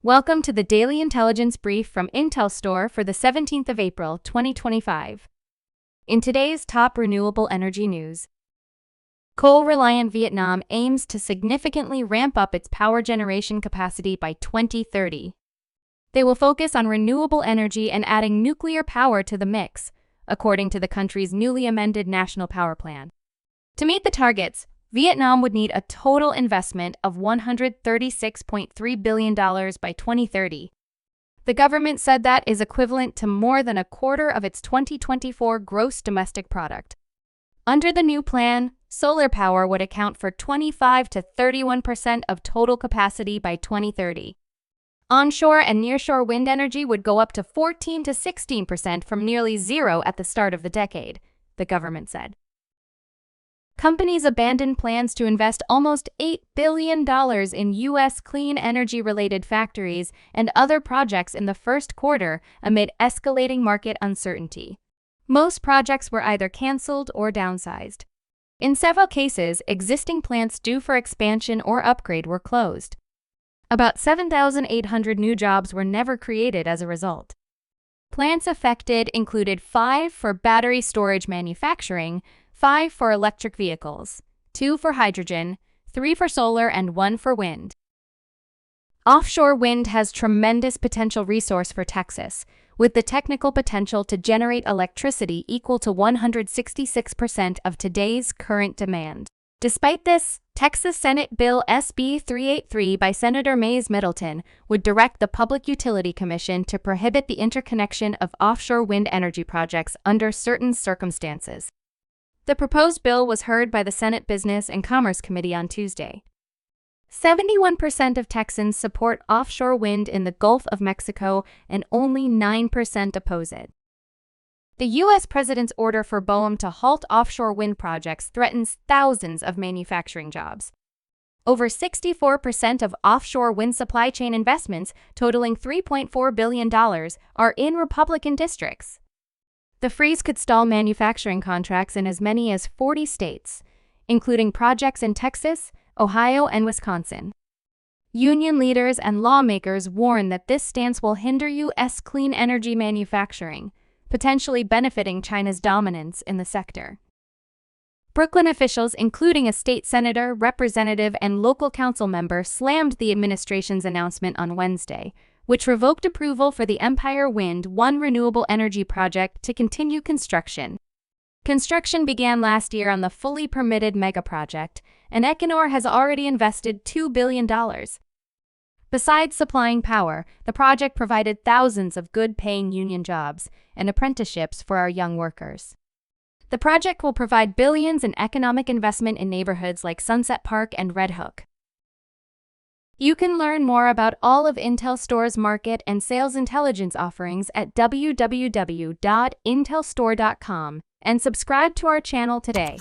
Welcome to the Daily Intelligence Brief from IntelStor for the 17th of April, 2025. In today's top renewable energy news, coal-reliant Vietnam aims to significantly ramp up its power generation capacity by 2030. They will focus on renewable energy and adding nuclear power to the mix, according to the country's newly amended National Power Plan. To meet the targets, Vietnam would need a total investment of $136.3 billion by 2030. The government said that is equivalent to more than a quarter of its 2024 gross domestic product. Under the new plan, solar power would account for 25 to 31% of total capacity by 2030. Onshore and nearshore wind energy would go up to 14 to 16% from nearly zero at the start of the decade, the government said. Companies abandoned plans to invest almost $8 billion in U.S. clean energy-related factories and other projects in the first quarter amid escalating market uncertainty. Most projects were either canceled or downsized. In several cases, existing plants due for expansion or upgrade were closed. About 7,800 new jobs were never created as a result. Plants affected included 5 for battery storage manufacturing, 5 for electric vehicles, 2 for hydrogen, 3 for solar, and 1 for wind. Offshore wind has tremendous potential resource for Texas, with the technical potential to generate electricity equal to 166% of today's current demand. Despite this, Texas Senate Bill SB 383 by Senator Mayes Middleton would direct the Public Utility Commission to prohibit the interconnection of offshore wind energy projects under certain circumstances. The proposed bill was heard by the Senate Business and Commerce Committee on Tuesday. 71% of Texans support offshore wind in the Gulf of Mexico and only 9% oppose it. The U.S. President's order for BOEM to halt offshore wind projects threatens thousands of manufacturing jobs. Over 64% of offshore wind supply chain investments, totaling $3.4 billion, are in Republican districts. The freeze could stall manufacturing contracts in as many as 40 states, including projects in Texas, Ohio, and Wisconsin. Union leaders and lawmakers warn that this stance will hinder U.S. clean energy manufacturing, potentially benefiting China's dominance in the sector. Brooklyn officials, including a state senator, representative, and local council member, slammed the administration's announcement on Wednesday, which revoked approval for the Empire Wind 1 renewable energy project to continue construction. Construction began last year on the fully permitted megaproject, and Equinor has already invested $2 billion. Besides supplying power, the project provided thousands of good-paying union jobs and apprenticeships for our young workers. The project will provide billions in economic investment in neighborhoods like Sunset Park and Red Hook. You can learn more about all of IntelStor's market and sales intelligence offerings at www.intelstor.com and subscribe to our channel today.